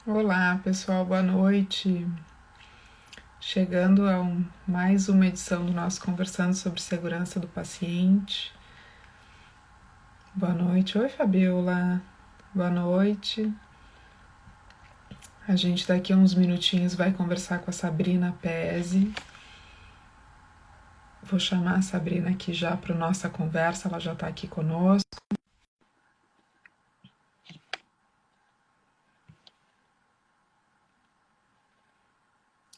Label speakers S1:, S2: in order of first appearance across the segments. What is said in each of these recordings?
S1: Olá, pessoal, boa noite. Chegando a mais uma edição do nosso Conversando sobre Segurança do Paciente. Boa noite. Oi, Fabiola. Boa noite. A gente daqui a uns minutinhos vai conversar com a Sabrina Pese. Vou chamar a Sabrina aqui já para nossa conversa, ela já está aqui conosco.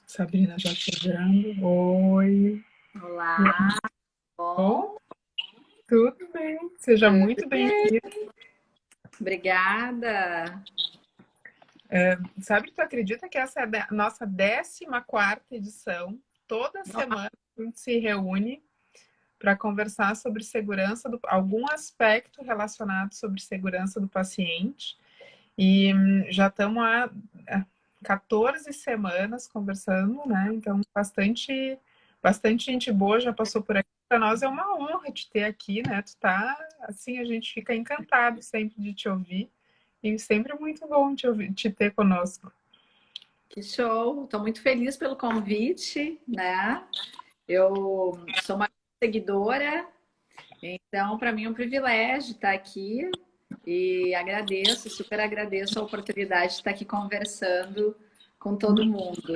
S1: Sabrina já chegando. Oi.
S2: Olá, bom?
S1: Bom, tudo bem. Seja
S2: Tudo
S1: muito
S2: bem,
S1: bem-vinda.
S2: obrigada.
S1: Sabe, tu acredita que essa é a nossa 14ª edição? Toda
S2: Nossa,
S1: semana a gente se reúne para conversar sobre segurança, algum aspecto relacionado sobre segurança do paciente. E já estamos há 14 semanas conversando, né? Então, bastante gente boa já passou por aqui. Para nós é uma honra te ter aqui, né? Tu tá, assim, a gente fica encantado sempre de te ouvir. E sempre é muito bom te ter conosco.
S2: que show! Estou muito feliz pelo convite, né? Eu sou uma seguidora, então para mim é um privilégio estar aqui e agradeço, super agradeço a oportunidade de estar aqui conversando com todo mundo.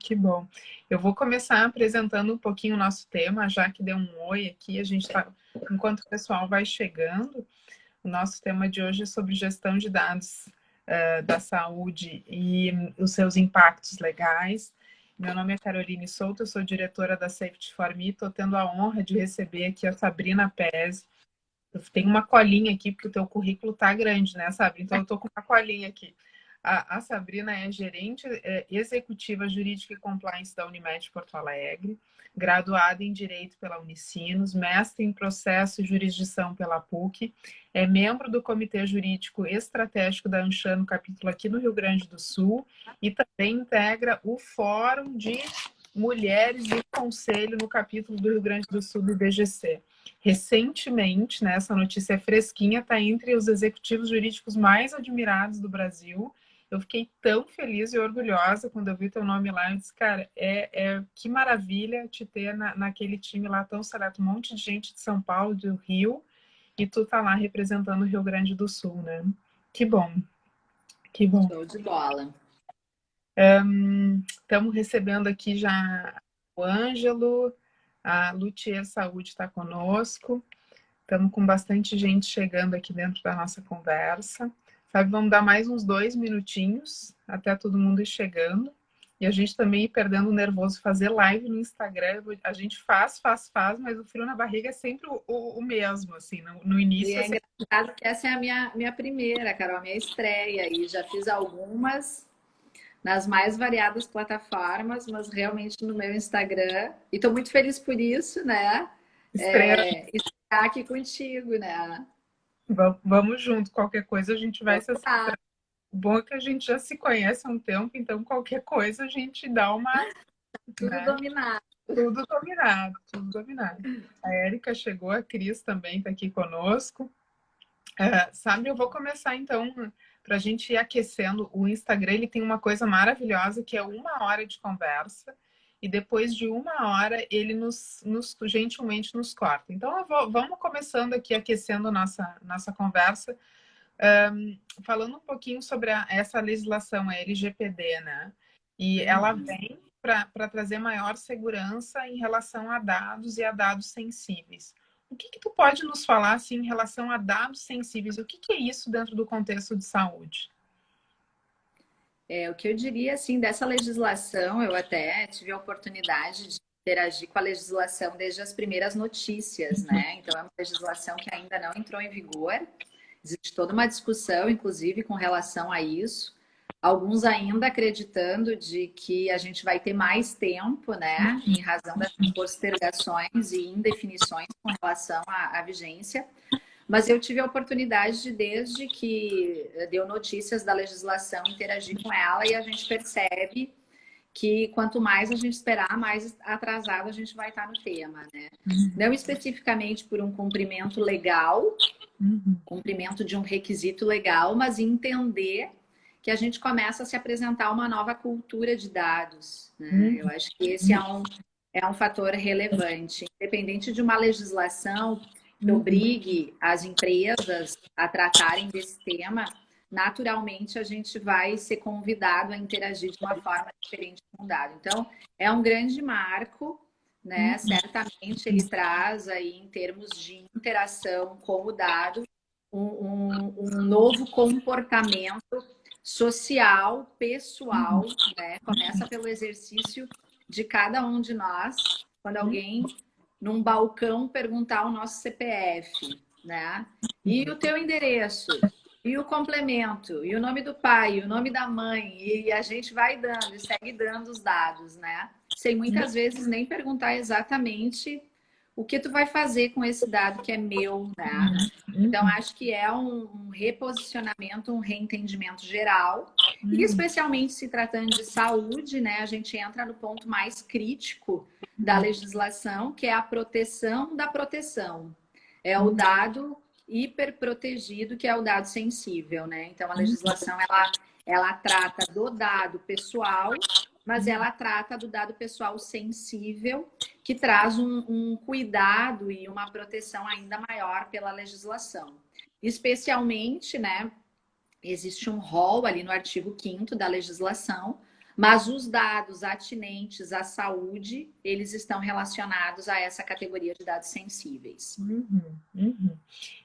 S1: Que bom. Eu vou começar apresentando um pouquinho o nosso tema, já que deu um oi aqui, a gente tá, enquanto o pessoal vai chegando, o nosso tema de hoje é sobre gestão de dados da saúde e os seus impactos legais. Meu nome é Caroline Souto, eu sou diretora da Safety for Me, estou tendo a honra de receber aqui a Sabrina Pes. Eu tenho uma colinha aqui, porque o teu currículo tá grande, né, Sabrina? Então eu tô com uma colinha aqui. A Sabrina é gerente executiva jurídica e compliance da Unimed Porto Alegre, graduada em Direito pela Unicinos, mestre em Processo e Jurisdição pela PUC, é membro do Comitê Jurídico Estratégico da Anshan, no capítulo aqui no Rio Grande do Sul, e também integra o Fórum de Mulheres e Conselho no capítulo do Rio Grande do Sul do IBGC. Recentemente, né, essa notícia é fresquinha, está entre os executivos jurídicos mais admirados do Brasil. Eu fiquei tão feliz e orgulhosa quando eu vi teu nome lá. Eu disse, cara, que maravilha te ter naquele time lá tão seleto. Um monte de gente de São Paulo, do Rio, e tu tá lá representando o Rio Grande do Sul, né? Que bom, que bom.
S2: Show de bola.
S1: Estamos recebendo aqui já o Ângelo, a Luthier Saúde está conosco. Estamos com bastante gente chegando aqui dentro da nossa conversa. Sabe, vamos dar mais uns 2 minutinhos até todo mundo ir chegando. E a gente também ir perdendo o nervoso, fazer live no Instagram. A gente faz, mas o frio na barriga é sempre o mesmo, assim, no
S2: E
S1: início é
S2: é
S1: sempre...
S2: engraçado que essa é a minha primeira, Carol, a minha estreia, e já fiz algumas nas mais variadas plataformas, mas realmente no meu Instagram. E estou muito feliz por isso, né?
S1: estreia.
S2: Estar aqui contigo, né?
S1: Vamos junto, qualquer coisa a gente vai
S2: Vamos
S1: se...
S2: lá,
S1: O bom é que a gente já se conhece há um tempo, então qualquer coisa a gente dá uma,
S2: tudo
S1: né?
S2: dominado.
S1: Tudo dominado, tudo dominado. A Érica chegou, a Cris também está aqui conosco. Sabe, eu vou começar então, para a gente ir aquecendo. O Instagram ele tem uma coisa maravilhosa que é 1 hora de conversa, e depois de 1 hora ele gentilmente nos corta. Então vamos começando aqui, aquecendo nossa conversa, falando um pouquinho sobre essa legislação, a LGPD, né? E ela vem para trazer maior segurança em relação a dados e a dados sensíveis. O que tu pode nos falar assim, em relação a dados sensíveis? O que é isso dentro do contexto de saúde?
S2: O que eu diria, assim, dessa legislação, eu até tive a oportunidade de interagir com a legislação desde as primeiras notícias, né? Então, é uma legislação que ainda não entrou em vigor. Existe toda uma discussão, inclusive, com relação a isso. Alguns ainda acreditando de que a gente vai ter mais tempo, né? Em razão das postergações e indefinições com relação à vigência. Mas eu tive a oportunidade de, desde que deu notícias da legislação, interagir com ela e a gente percebe que quanto mais a gente esperar, mais atrasado a gente vai estar no tema, né? Não especificamente por um cumprimento legal,
S1: Uhum.
S2: cumprimento de um requisito legal, mas entender que a gente começa a se apresentar uma nova cultura de dados, né? Eu acho que esse é um fator relevante. Independente de uma legislação que obrigue as empresas a tratarem desse tema, naturalmente a gente vai ser convidado a interagir de uma forma diferente com o dado. Então, é um grande marco, né? Certamente ele traz aí, em termos de interação com o dado, um novo comportamento social, pessoal, né? Começa pelo exercício de cada um de nós, quando alguém num balcão perguntar o nosso CPF, né? E o teu endereço, e o complemento, e o nome do pai, e o nome da mãe, e a gente vai dando e segue dando os dados, né? Sem muitas vezes nem perguntar exatamente o que tu vai fazer com esse dado que é meu, né? Então, acho que é um reposicionamento, um reentendimento geral, e especialmente se tratando de saúde, né? A gente entra no ponto mais crítico da legislação, que é a proteção da proteção. É o dado hiperprotegido, que é o dado sensível, né? Então, a legislação, ela trata do dado pessoal, mas ela trata do dado pessoal sensível, que traz um cuidado e uma proteção ainda maior pela legislação. Especialmente, né, existe um rol ali no artigo 5º da legislação, mas os dados atinentes à saúde, eles estão relacionados a essa categoria de dados sensíveis.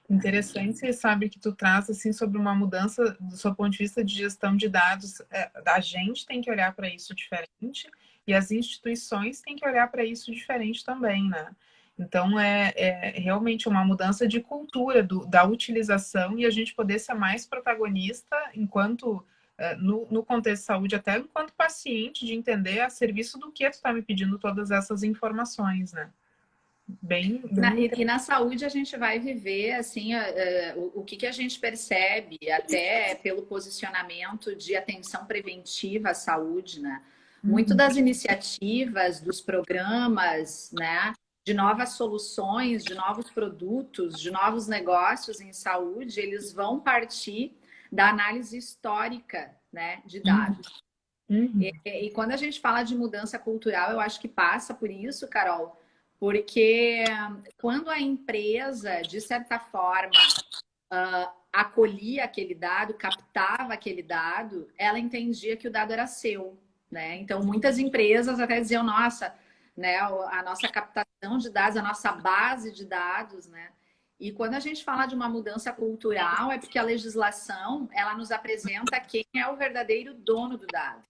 S1: Interessante, você sabe que tu traz assim sobre uma mudança do seu ponto de vista de gestão de dados. A gente tem que olhar para isso diferente e as instituições têm que olhar para isso diferente também, né? Então é realmente uma mudança de cultura da utilização e a gente poder ser mais protagonista enquanto no contexto de saúde, até enquanto paciente, de entender a serviço do que tu está me pedindo todas essas informações, né? Bem
S2: E na saúde a gente vai viver assim o que a gente percebe até pelo posicionamento de atenção preventiva à saúde, né? Muito das iniciativas, dos programas, né? De novas soluções, de novos produtos, de novos negócios em saúde, eles vão partir da análise histórica, né? De dados. E quando a gente fala de mudança cultural, eu acho que passa por isso, Carol, porque quando a empresa, de certa forma, acolhia aquele dado, captava aquele dado, ela entendia que o dado era seu, né? Então, muitas empresas até diziam, nossa, né, a nossa captação de dados, a nossa base de dados, né? E quando a gente fala de uma mudança cultural, é porque a legislação, ela nos apresenta quem é o verdadeiro dono do dado.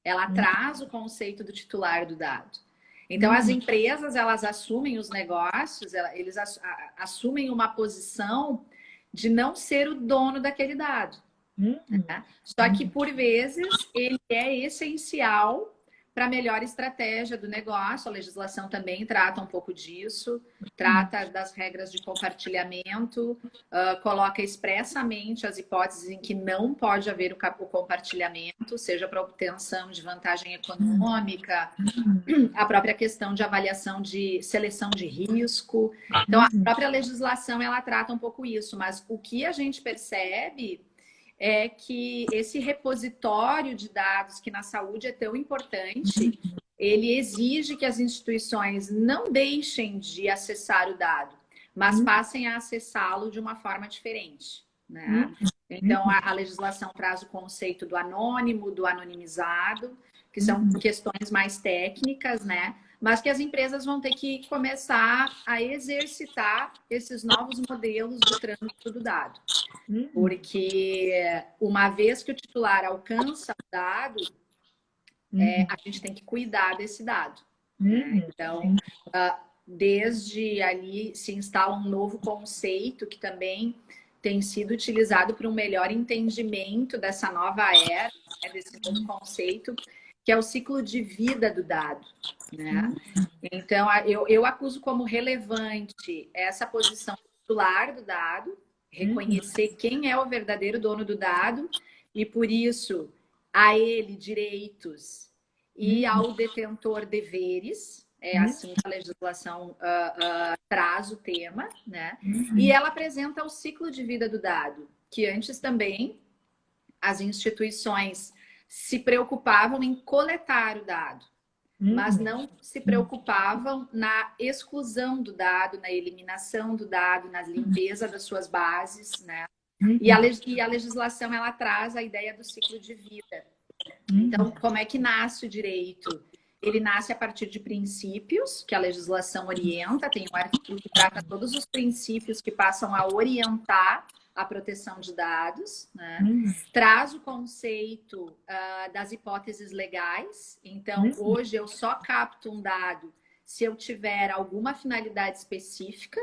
S2: Ela traz o conceito do titular do dado. Então, as empresas, elas assumem os negócios, eles assumem uma posição de não ser o dono daquele dado. Né? Só que, por vezes, ele é essencial para a melhor estratégia do negócio. A legislação também trata um pouco disso, trata das regras de compartilhamento, coloca expressamente as hipóteses em que não pode haver o compartilhamento, seja para obtenção de vantagem econômica, a própria questão de avaliação de seleção de risco. Então, a própria legislação, ela trata um pouco isso, mas o que a gente percebe é que esse repositório de dados, que na saúde é tão importante, ele exige que as instituições não deixem de acessar o dado, mas passem a acessá-lo de uma forma diferente, né? Então, a legislação traz o conceito do anônimo, do anonimizado, que são questões mais técnicas, né? Mas que as empresas vão ter que começar a exercitar esses novos modelos do trânsito do dado. Porque uma vez que o titular alcança o dado, a gente tem que cuidar desse dado. Né? Então, desde ali se instala um novo conceito que também tem sido utilizado para um melhor entendimento dessa nova era, né? Desse novo conceito, que é o ciclo de vida do dado. Né? Então, eu acuso como relevante essa posição titular do dado, reconhecer quem é o verdadeiro dono do dado e, por isso, a ele direitos e ao detentor deveres. É assim que a legislação traz o tema, né? E ela apresenta o ciclo de vida do dado, que antes também as instituições se preocupavam em coletar o dado, mas não se preocupavam na exclusão do dado, na eliminação do dado, na limpeza das suas bases, né? E a legislação, ela traz a ideia do ciclo de vida. Então, como é que nasce o direito? Ele nasce a partir de princípios que a legislação orienta, tem um artigo que trata todos os princípios que passam a orientar a proteção de dados, né? Traz o conceito das hipóteses legais. Então, hoje eu só capto um dado se eu tiver alguma finalidade específica.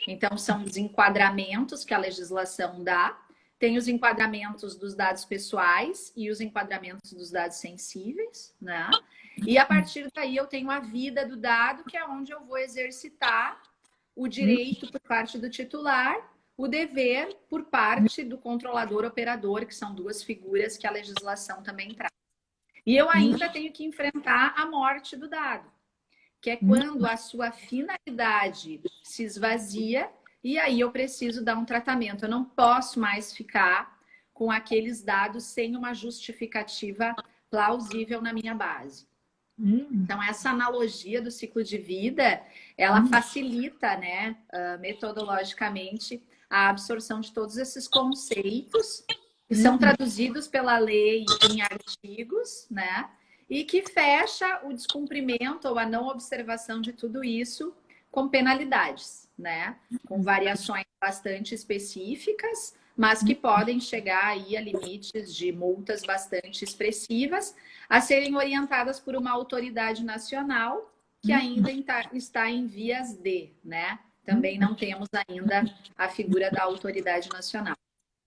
S2: Então, são os enquadramentos que a legislação dá. Tem os enquadramentos dos dados pessoais e os enquadramentos dos dados sensíveis, né? E a partir daí eu tenho a vida do dado, que é onde eu vou exercitar o direito por parte do titular, o dever por parte do controlador operador, que são duas figuras que a legislação também traz. E eu ainda tenho que enfrentar a morte do dado, que é quando a sua finalidade se esvazia e aí eu preciso dar um tratamento. Eu não posso mais ficar com aqueles dados sem uma justificativa plausível na minha base. Então, essa analogia do ciclo de vida, ela facilita, né, metodologicamente, a absorção de todos esses conceitos que são traduzidos pela lei em artigos, né, e que fecha o descumprimento ou a não observação de tudo isso com penalidades, né, com variações bastante específicas, mas que podem chegar aí a limites de multas bastante expressivas, a serem orientadas por uma autoridade nacional que ainda está em vias de, né? Também não temos ainda a figura da autoridade nacional.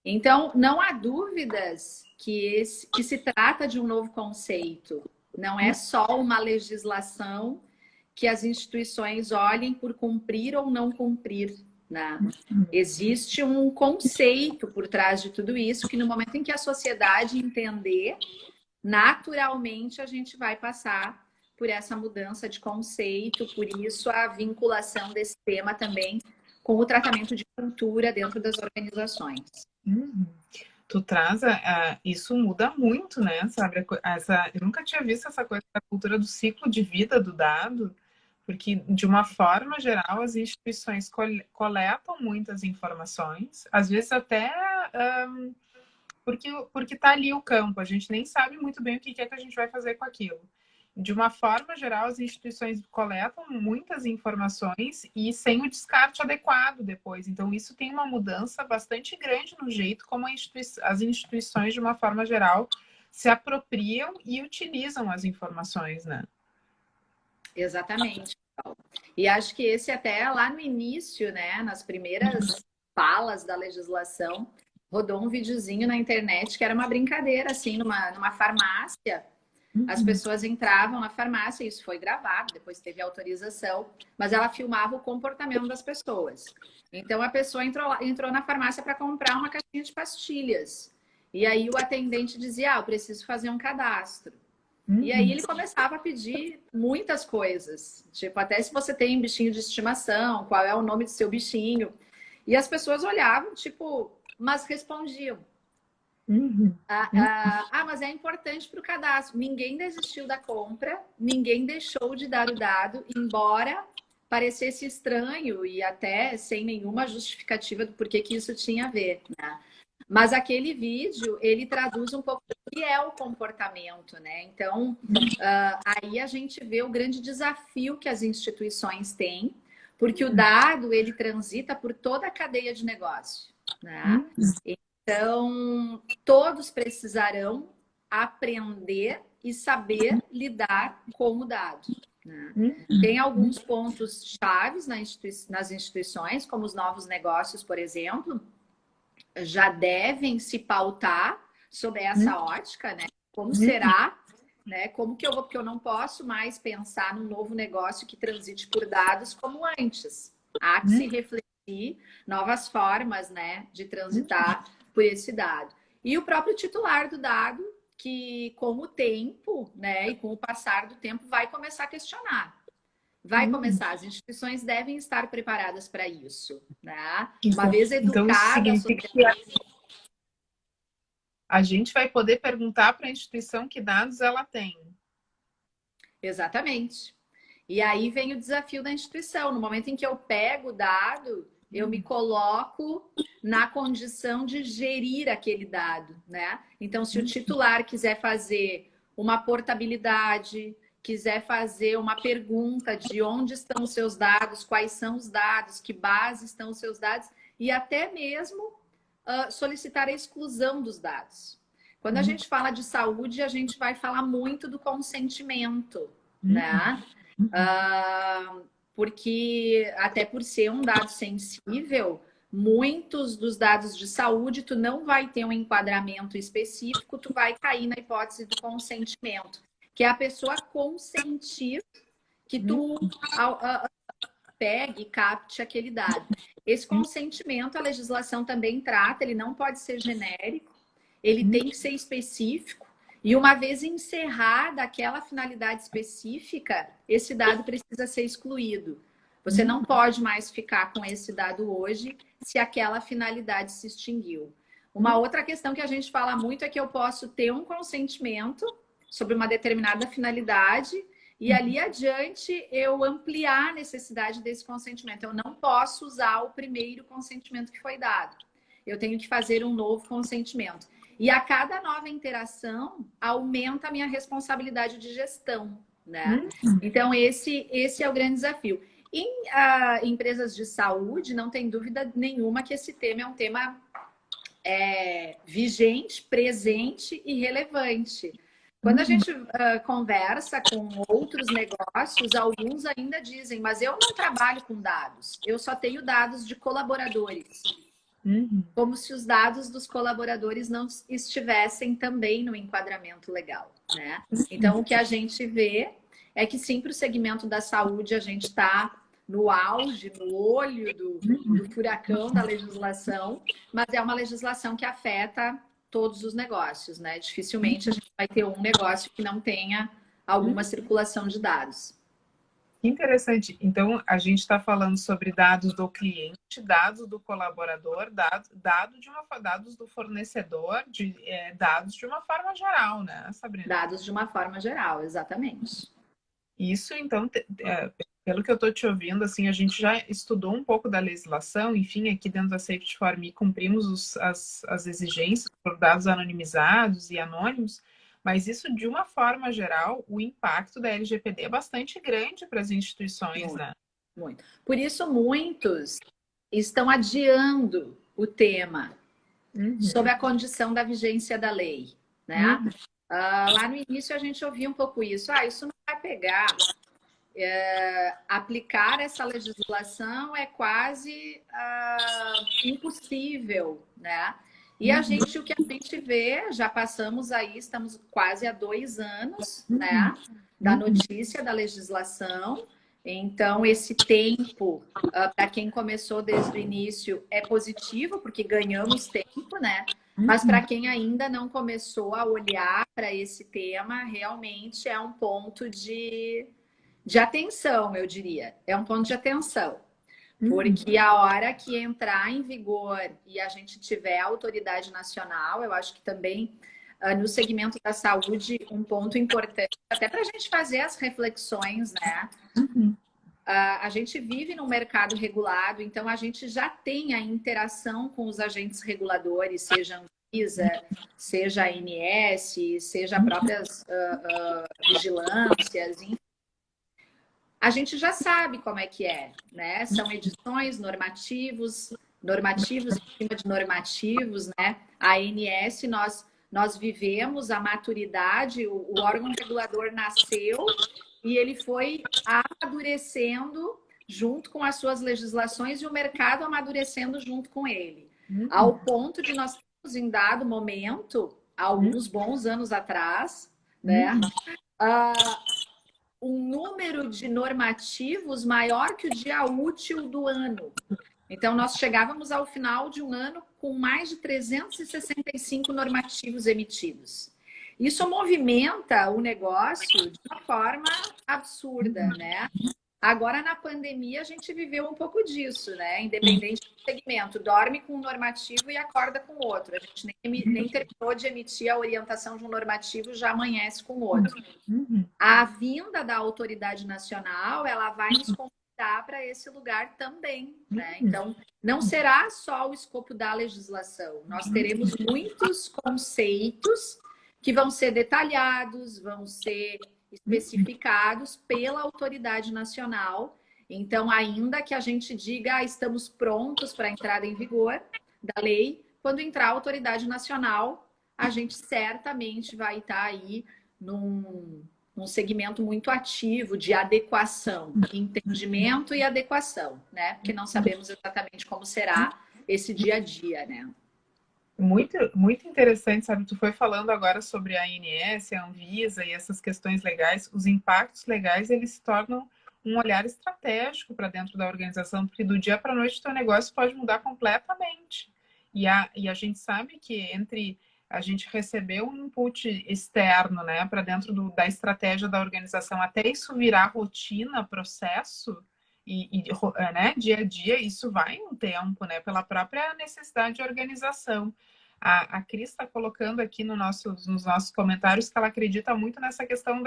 S2: Então, não há dúvidas que se trata de um novo conceito. Não é só uma legislação que as instituições olhem por cumprir ou não cumprir, né? Existe um conceito por trás de tudo isso que no momento em que a sociedade entender, naturalmente a gente vai passar por essa mudança de conceito, por isso a vinculação desse tema também com o tratamento de cultura dentro das organizações.
S1: Tu traz, isso muda muito, né? Sabe, eu nunca tinha visto essa coisa da cultura do ciclo de vida do dado, porque, de uma forma geral, as instituições coletam muitas informações, às vezes até porque está ali o campo, a gente nem sabe muito bem o que é que a gente vai fazer com aquilo. De uma forma geral, as instituições coletam muitas informações e sem o descarte adequado depois. Então, isso tem uma mudança bastante grande no jeito como as instituições, de uma forma geral, se apropriam e utilizam as informações, né?
S2: Exatamente. E acho que esse até lá no início, né, nas primeiras falas da legislação, rodou um videozinho na internet que era uma brincadeira, assim, numa farmácia. As pessoas entravam na farmácia, isso foi gravado, depois teve autorização, mas ela filmava o comportamento das pessoas. Então, a pessoa entrou na farmácia para comprar uma caixinha de pastilhas. E aí o atendente dizia, eu preciso fazer um cadastro. E aí ele começava a pedir muitas coisas, tipo, até se você tem um bichinho de estimação, qual é o nome do seu bichinho. E as pessoas olhavam, tipo, mas respondiam. Mas é importante para o cadastro. Ninguém desistiu da compra, ninguém deixou de dar o dado, embora parecesse estranho e até sem nenhuma justificativa do porquê que isso tinha a ver, né? Mas aquele vídeo, ele traduz um pouco do que é o comportamento, né? Então, aí a gente vê o grande desafio que as instituições têm, porque o dado, ele transita por toda a cadeia de negócio, né? Então, todos precisarão aprender e saber lidar com o dado, né? Tem alguns pontos chaves nas instituições, como os novos negócios, por exemplo, já devem se pautar sob essa ótica, né? Como será, né? Como que eu vou, porque eu não posso mais pensar num novo negócio que transite por dados como antes. Há que se refletir novas formas, né, de transitar por esse dado. E o próprio titular do dado, que com o tempo, né, e com o passar do tempo, vai começar a questionar. Vai começar, as instituições devem estar preparadas para isso, né? Uma vez educada sobre
S1: a gente vai poder perguntar para a instituição que dados ela tem.
S2: Exatamente. E aí vem o desafio da instituição. No momento em que eu pego o dado, eu me coloco na condição de gerir aquele dado, né? Então, se o titular quiser fazer uma portabilidade, quiser fazer uma pergunta de onde estão os seus dados, quais são os dados, que base estão os seus dados, e até mesmo solicitar a exclusão dos dados. Quando a gente fala de saúde, a gente vai falar muito do consentimento, né? Porque até por ser um dado sensível, muitos dos dados de saúde, tu não vai ter um enquadramento específico, tu vai cair na hipótese do consentimento, que é a pessoa consentir que tu pegue e capte aquele dado. Esse consentimento, a legislação também trata, ele não pode ser genérico, ele tem que ser específico, e uma vez encerrada aquela finalidade específica, esse dado precisa ser excluído. Você não pode mais ficar com esse dado hoje se aquela finalidade se extinguiu. Uma outra questão que a gente fala muito é que eu posso ter um consentimento sobre uma determinada finalidade e ali adiante eu ampliar a necessidade desse consentimento. Eu não posso usar o primeiro consentimento que foi dado. Eu tenho que fazer um novo consentimento. E a cada nova interação aumenta a minha responsabilidade de gestão, né? Então esse é o grande desafio. Em empresas de saúde, não tem dúvida nenhuma que esse tema é um tema vigente, presente e relevante. Quando a gente conversa com outros negócios, alguns ainda dizem, mas eu não trabalho com dados, eu só tenho dados de colaboradores. Como se os dados dos colaboradores não estivessem também no enquadramento legal, né? Então, o que a gente vê é que sim, para o segmento da saúde, a gente está no auge, no olho do furacão da legislação, mas é uma legislação que afeta todos os negócios, né? Dificilmente a gente vai ter um negócio que não tenha alguma circulação de dados.
S1: Interessante. Então, a gente está falando sobre dados do cliente, dados do colaborador, dados do fornecedor, dados de uma forma geral, né, Sabrina?
S2: Dados de uma forma geral, exatamente.
S1: Isso, então, pelo que eu estou te ouvindo, assim, a gente já estudou um pouco da legislação, enfim, aqui dentro da Safety for Me cumprimos as exigências por dados anonimizados e anônimos, mas isso, de uma forma geral, o impacto da LGPD é bastante grande para as instituições, muito, né?
S2: Muito. Por isso, muitos estão adiando o tema sob a condição da vigência da lei, né? Lá no início, a gente ouvia um pouco isso. Isso não vai pegar. Aplicar essa legislação é quase impossível, né? E o que a gente vê, já passamos aí, estamos quase há 2 anos, né, da notícia da legislação. Então, esse tempo, para quem começou desde o início, é positivo, porque ganhamos tempo, né? Mas para quem ainda não começou a olhar para esse tema, realmente é um ponto de atenção, eu diria. É um ponto de atenção. Porque a hora que entrar em vigor e a gente tiver autoridade nacional, eu acho que também no segmento da saúde, um ponto importante, até para a gente fazer as reflexões, né? A gente vive num mercado regulado, então a gente já tem a interação com os agentes reguladores, seja a Anvisa, seja a ANS, seja as próprias vigilâncias, enfim. A gente já sabe como é que é, né? São edições, normativos em cima de normativos, né? A ANS, nós vivemos a maturidade, o órgão regulador nasceu e ele foi amadurecendo junto com as suas legislações e o mercado amadurecendo junto com ele. Ao ponto de nós termos em dado momento, alguns bons anos atrás, né? Um número de normativos maior que o dia útil do ano. Então, nós chegávamos ao final de um ano com mais de 365 normativos emitidos. Isso movimenta o negócio de uma forma absurda, né? Agora, na pandemia, a gente viveu um pouco disso, né? Independente do segmento. Dorme com um normativo e acorda com outro. A gente nem terminou de emitir a orientação de um normativo, já amanhece com outro. A vinda da autoridade nacional, ela vai nos convidar para esse lugar também, né? Então, não será só o escopo da legislação. Nós teremos muitos conceitos que vão ser detalhados, vão ser especificados pela autoridade nacional. Então, ainda que a gente diga, estamos prontos para a entrada em vigor da lei, quando entrar a autoridade nacional, a gente certamente vai estar aí num segmento muito ativo de adequação, entendimento e adequação, né? Porque não sabemos exatamente como será esse dia a dia, né?
S1: Muito, muito interessante, sabe? Tu foi falando agora sobre a ANS, a Anvisa e essas questões legais. Os impactos legais, eles se tornam um olhar estratégico para dentro da organização, porque do dia para a noite o teu negócio pode mudar completamente. E a gente sabe que entre a gente receber um input externo, né, para dentro da estratégia da organização, até isso virar rotina, processo, né, dia a dia, isso vai um tempo, né, pela própria necessidade de organização. A Cris está colocando aqui nos nossos comentários que ela acredita muito nessa questão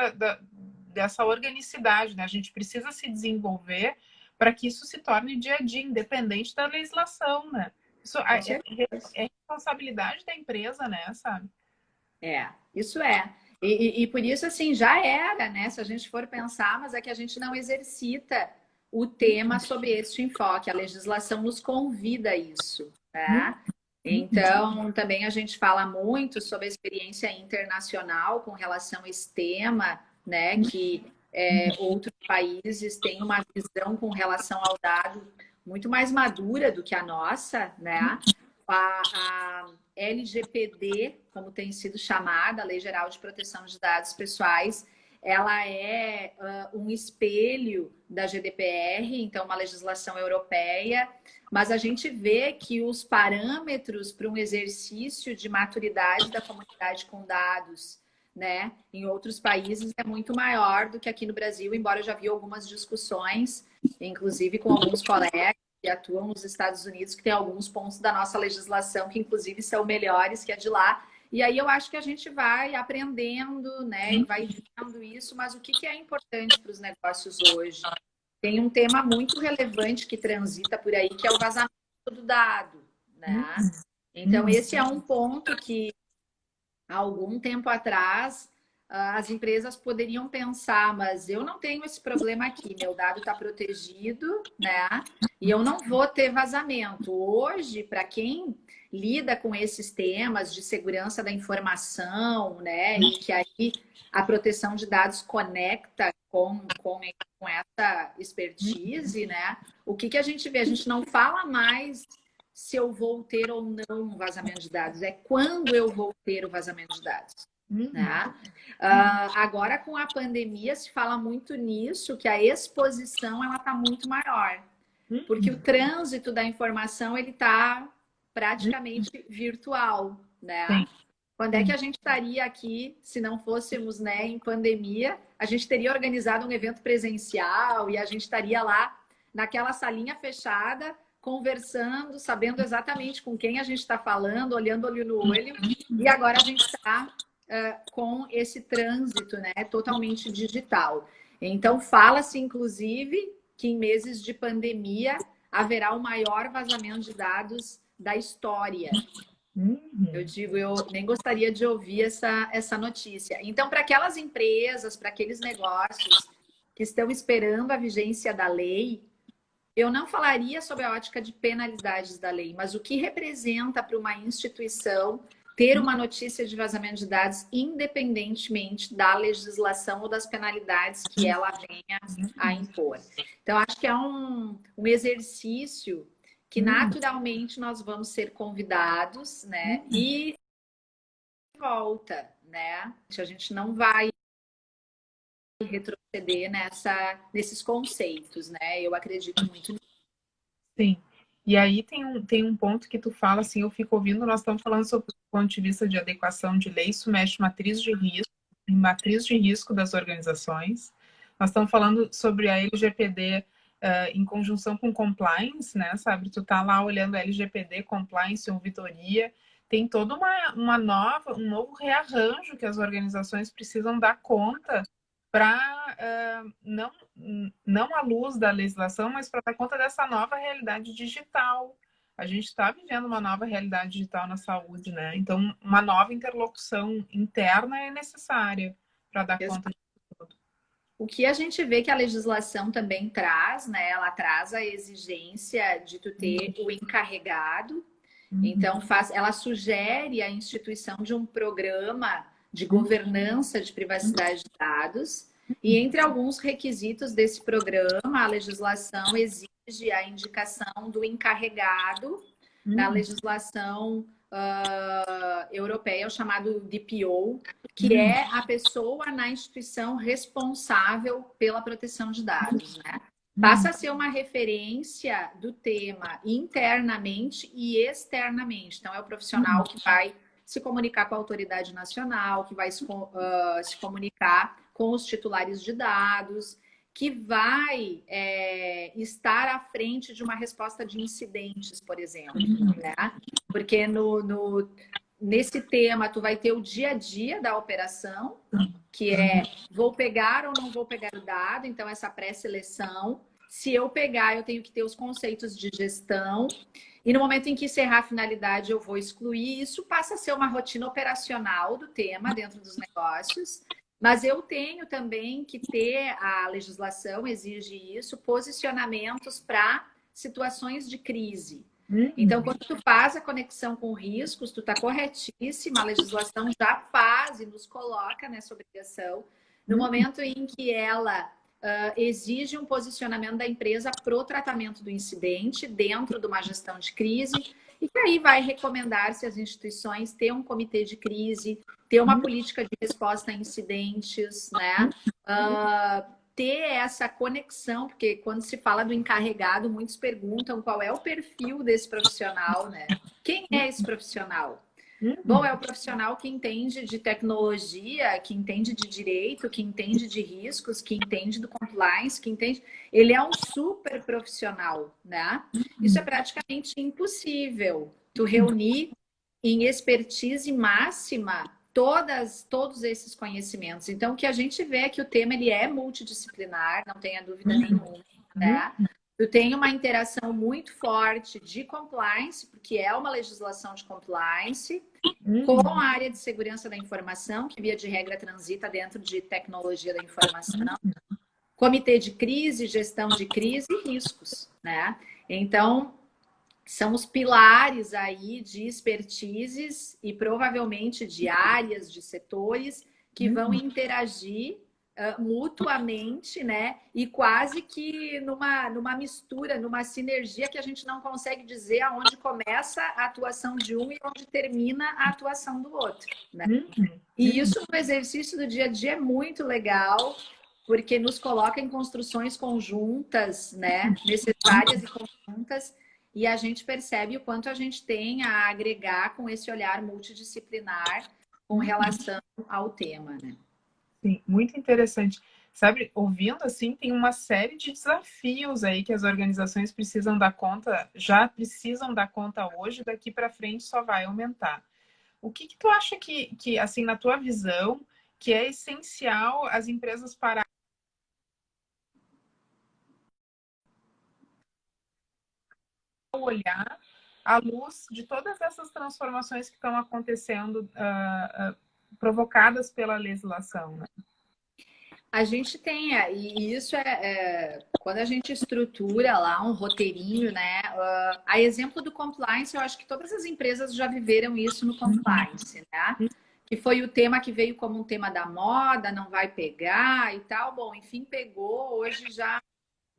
S1: dessa organicidade, né? A gente precisa se desenvolver para que isso se torne dia a dia, independente da legislação, né? Isso é responsabilidade da empresa, né, sabe?
S2: Isso é. E por isso, assim, já era, né? Se a gente for pensar, mas é que a gente não exercita o tema sobre este enfoque. A legislação nos convida a isso, né? Então, também a gente fala muito sobre a experiência internacional com relação a esse tema, né? Que outros países têm uma visão com relação ao dado muito mais madura do que a nossa, né? A LGPD, como tem sido chamada, a Lei Geral de Proteção de Dados Pessoais, ela é um espelho da GDPR, então uma legislação europeia, mas a gente vê que os parâmetros para um exercício de maturidade da comunidade com dados, né, em outros países é muito maior do que aqui no Brasil, embora eu já vi algumas discussões, inclusive com alguns colegas que atuam nos Estados Unidos, que tem alguns pontos da nossa legislação que inclusive são melhores que a de lá. E aí eu acho que a gente vai aprendendo, né, e vai vendo isso, mas o que é importante para os negócios hoje? Tem um tema muito relevante que transita por aí, que é o vazamento do dado, né? Então, esse é um ponto que, há algum tempo atrás, as empresas poderiam pensar, mas eu não tenho esse problema aqui, meu dado está protegido, né? E eu não vou ter vazamento. Hoje, para quem lida com esses temas de segurança da informação, né? E que aí a proteção de dados conecta com essa expertise, né? O que a gente vê? A gente não fala mais se eu vou ter ou não um vazamento de dados, é quando eu vou ter o vazamento de dados. Né? Agora, com a pandemia, se fala muito nisso, que a exposição ela está muito maior, porque o trânsito da informação ele está praticamente virtual, né? Quando é que a gente estaria aqui se não fôssemos, né, em pandemia? A gente teria organizado um evento presencial e a gente estaria lá naquela salinha fechada, conversando, sabendo exatamente com quem a gente está falando, olhando olho no olho, e agora a gente está com esse trânsito, né, totalmente digital. Então, fala-se, inclusive, que em meses de pandemia haverá o maior vazamento de dados da história. Eu digo, eu nem gostaria de ouvir essa notícia. Então, para aquelas empresas, para aqueles negócios que estão esperando a vigência da lei, eu não falaria sobre a ótica de penalidades da lei, mas o que representa para uma instituição ter uma notícia de vazamento de dados independentemente da legislação ou das penalidades que ela venha a impor. Então, acho que é um exercício que naturalmente nós vamos ser convidados, né? E volta, né? A gente não vai retroceder nesses conceitos, né? Eu acredito muito nisso.
S1: Sim. E aí tem um ponto que tu fala, assim, eu fico ouvindo, nós estamos falando sobre o ponto de vista de adequação de lei, isso mexe em matriz de risco das organizações, Nós estamos falando sobre a LGPD em conjunção com compliance, né, sabe? Tu tá lá olhando a LGPD, compliance, auditoria, tem toda um novo rearranjo que as organizações precisam dar conta para não à luz da legislação, mas para dar conta dessa nova realidade digital. A gente está vivendo uma nova realidade digital na saúde, né? Então, uma nova interlocução interna é necessária para dar conta de tudo.
S2: O que a gente vê que a legislação também traz, né? Ela traz a exigência de tu ter o encarregado. Então, ela sugere a instituição de um programa de governança de privacidade de dados. E entre alguns requisitos desse programa, a legislação exige a indicação do encarregado na legislação europeia, o chamado DPO, que é a pessoa na instituição responsável pela proteção de dados, né? Passa a ser uma referência do tema internamente e externamente. Então, é o profissional que vai se comunicar com a autoridade nacional, que vai se comunicar com os titulares de dados, que vai estar à frente de uma resposta de incidentes, por exemplo, né? Porque nesse tema, tu vai ter o dia a dia da operação, que é vou pegar ou não vou pegar o dado, então essa pré-seleção. Se eu pegar, eu tenho que ter os conceitos de gestão. E no momento em que encerrar a finalidade, eu vou excluir. Isso passa a ser uma rotina operacional do tema dentro dos negócios. Mas eu tenho também que ter, a legislação exige isso, posicionamentos para situações de crise. Então, quando tu faz a conexão com riscos, tu está corretíssima, a legislação já faz e nos coloca nessa obrigação. No momento em que ela exige um posicionamento da empresa para o tratamento do incidente dentro de uma gestão de crise, e que aí vai recomendar-se às instituições ter um comitê de crise, ter uma política de resposta a incidentes, né? Ter essa conexão, porque quando se fala do encarregado, muitos perguntam qual é o perfil desse profissional, né? Quem é esse profissional? Bom, é o profissional que entende de tecnologia, que entende de direito, que entende de riscos, que entende do compliance, que entende... Ele é um super profissional, né? Isso é praticamente impossível. Tu reunir em expertise máxima todos esses conhecimentos. Então, o que a gente vê é que o tema ele é multidisciplinar, não tenha dúvida nenhuma, né? Tu tem uma interação muito forte de compliance, porque é uma legislação de compliance, com a área de segurança da informação, que via de regra transita dentro de tecnologia da informação, comitê de crise, gestão de crise e riscos, né? Então, são os pilares aí de expertises e provavelmente de áreas, de setores que vão interagir mutuamente, né? E quase que numa mistura, numa sinergia que a gente não consegue dizer aonde começa a atuação de um e onde termina a atuação do outro, né? E isso no exercício do dia a dia é muito legal, porque nos coloca em construções conjuntas, né? Necessárias e conjuntas, e a gente percebe o quanto a gente tem a agregar com esse olhar multidisciplinar com relação ao tema, né?
S1: Sim, muito interessante. Sabe, ouvindo assim, tem uma série de desafios aí que as organizações precisam dar conta, já precisam dar conta hoje, daqui para frente só vai aumentar. O que tu acha que, assim, na tua visão, que é essencial as empresas para olhar à luz de todas essas transformações que estão acontecendo, provocadas pela legislação, né?
S2: A gente tem, e isso quando a gente estrutura lá um roteirinho, né? A exemplo do compliance, eu acho que todas as empresas já viveram isso no compliance, né? Que foi o tema que veio como um tema da moda, não vai pegar e tal. Bom, enfim, pegou, hoje já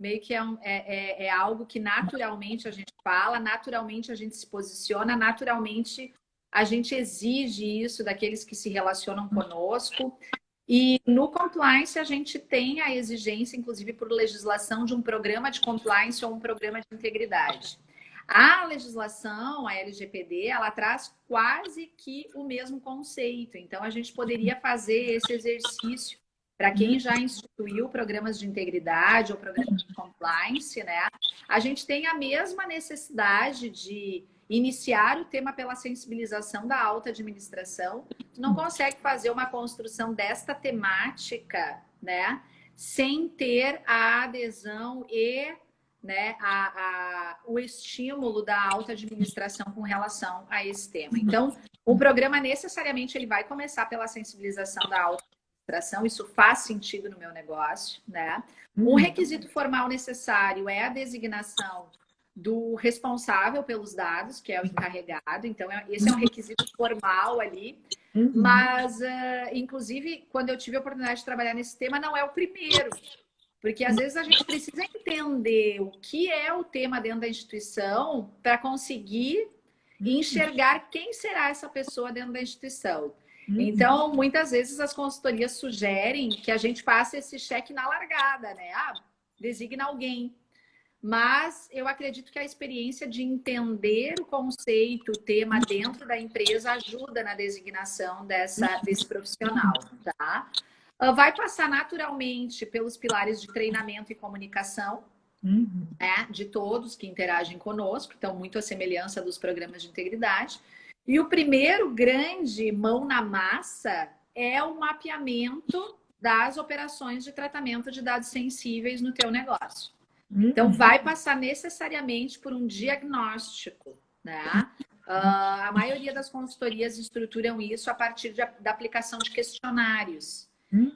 S2: meio que é algo que naturalmente a gente fala, naturalmente a gente se posiciona, naturalmente a gente exige isso daqueles que se relacionam conosco. E no compliance a gente tem a exigência, inclusive por legislação, de um programa de compliance ou um programa de integridade. A legislação, a LGPD, ela traz quase que o mesmo conceito. Então, a gente poderia fazer esse exercício para quem já instituiu programas de integridade ou programas de compliance, né? A gente tem a mesma necessidade de iniciar o tema pela sensibilização da alta administração. Tu não consegue fazer uma construção desta temática, né, sem ter a adesão e, né, o estímulo da alta administração com relação a esse tema. Então, o programa necessariamente ele vai começar pela sensibilização da alta administração, isso faz sentido no meu negócio, né? Um requisito formal necessário é a designação do responsável pelos dados, que é o encarregado. Então, esse é um requisito formal ali. Mas, inclusive, quando eu tive a oportunidade de trabalhar nesse tema, não é o primeiro. Porque, às vezes, a gente precisa entender o que é o tema dentro da instituição para conseguir enxergar quem será essa pessoa dentro da instituição. Então, muitas vezes, as consultorias sugerem que a gente faça esse cheque na largada, né? Designa alguém. Mas eu acredito que a experiência de entender o conceito, o tema dentro da empresa ajuda na designação desse profissional, tá? Vai passar naturalmente pelos pilares de treinamento e comunicação, né, de todos que interagem conosco, então muito a semelhança dos programas de integridade. E o primeiro grande mão na massa é o mapeamento das operações de tratamento de dados sensíveis no teu negócio. Então, vai passar necessariamente por um diagnóstico, né? A maioria das consultorias estruturam isso a partir da aplicação de questionários.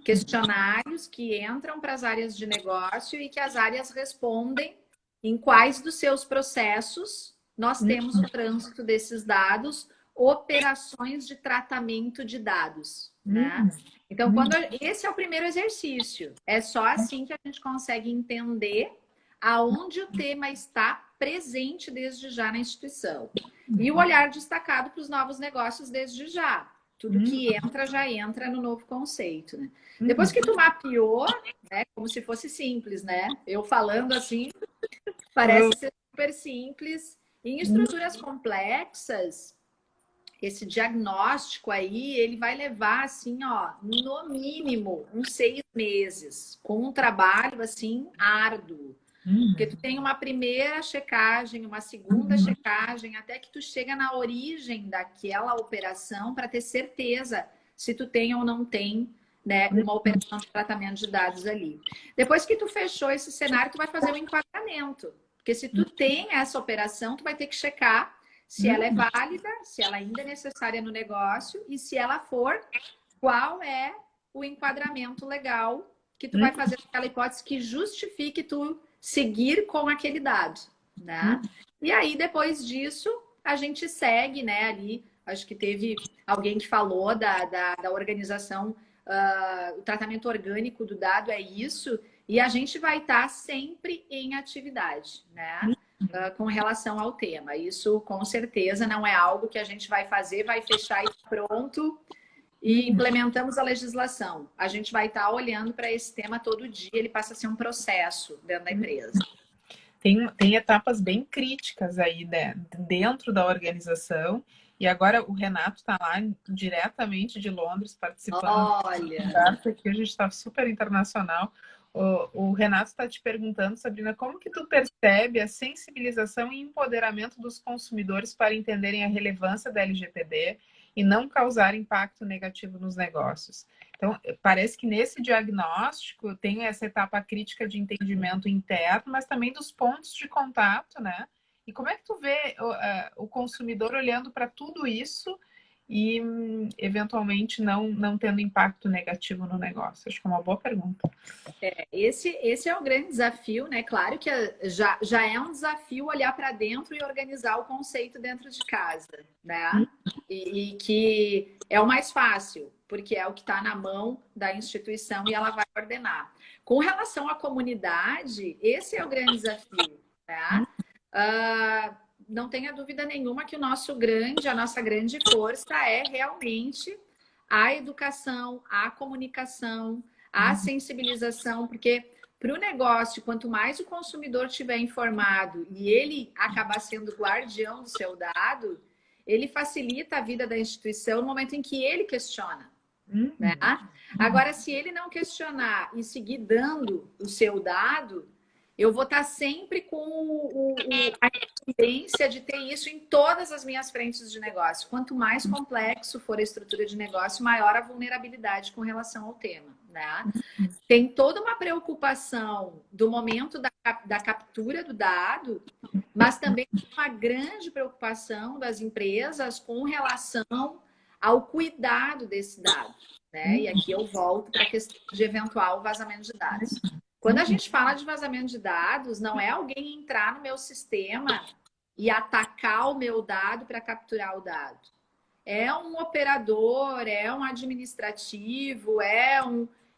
S2: Questionários que entram para as áreas de negócio e que as áreas respondem em quais dos seus processos nós temos o trânsito desses dados, operações de tratamento de dados, né? Então, esse é o primeiro exercício. É só assim que a gente consegue entender aonde o tema está presente desde já na instituição. E o olhar destacado para os novos negócios desde já. Tudo que entra, já entra no novo conceito, né? Depois que tu mapeou, né, como se fosse simples, né? Eu falando assim, parece ser super simples. Em estruturas complexas, esse diagnóstico aí, ele vai levar, assim, ó, no mínimo, uns 6 meses, com um trabalho, assim, árduo. Porque tu tem uma primeira checagem, uma segunda checagem, até que tu chega na origem daquela operação para ter certeza se tu tem ou não tem, né, uma operação de tratamento de dados ali. Depois que tu fechou esse cenário, tu vai fazer o enquadramento. Porque se tu tem essa operação, tu vai ter que checar se ela é válida, se ela ainda é necessária no negócio e se ela for, qual é o enquadramento legal que tu vai fazer naquela hipótese que justifique tu seguir com aquele dado, né? E aí, depois disso, a gente segue, né, ali, acho que teve alguém que falou da organização, o tratamento orgânico do dado é isso, e a gente vai estar sempre em atividade, né? Com relação ao tema. Isso, com certeza, não é algo que a gente vai fazer, vai fechar e pronto, e implementamos a legislação. A gente vai estar olhando para esse tema todo dia, ele passa a ser um processo dentro da empresa.
S1: Tem etapas bem críticas aí, né, dentro da organização, e agora o Renato está lá diretamente de Londres participando.
S2: Olha!
S1: Aqui a gente está super internacional. O Renato está te perguntando, Sabrina, como que tu percebe a sensibilização e empoderamento dos consumidores para entenderem a relevância da LGPD e não causar impacto negativo nos negócios? Então, parece que nesse diagnóstico tem essa etapa crítica de entendimento interno, mas também dos pontos de contato, né? E como é que tu vê o consumidor olhando para tudo isso e, eventualmente, não tendo impacto negativo no negócio? Acho que é uma boa pergunta.
S2: Esse é o grande desafio, né? Claro que já é um desafio olhar para dentro e organizar o conceito dentro de casa, né? E que é o mais fácil, porque é o que está na mão da instituição e ela vai ordenar. Com relação à comunidade, esse é o grande desafio, né? Não tenha dúvida nenhuma que a nossa grande força é realmente a educação, a comunicação, a sensibilização, porque para o negócio, quanto mais o consumidor estiver informado e ele acabar sendo guardião do seu dado, ele facilita a vida da instituição no momento em que ele questiona. Né? Agora, se ele não questionar e seguir dando o seu dado, eu vou estar sempre com a tendência de ter isso em todas as minhas frentes de negócio. Quanto mais complexo for a estrutura de negócio, maior a vulnerabilidade com relação ao tema, né? Tem toda uma preocupação do momento da captura do dado, mas também uma grande preocupação das empresas com relação ao cuidado desse dado, né? E aqui eu volto para a questão de eventual vazamento de dados. Quando a gente fala de vazamento de dados, não é alguém entrar no meu sistema e atacar o meu dado para capturar o dado. É um operador, é um administrativo,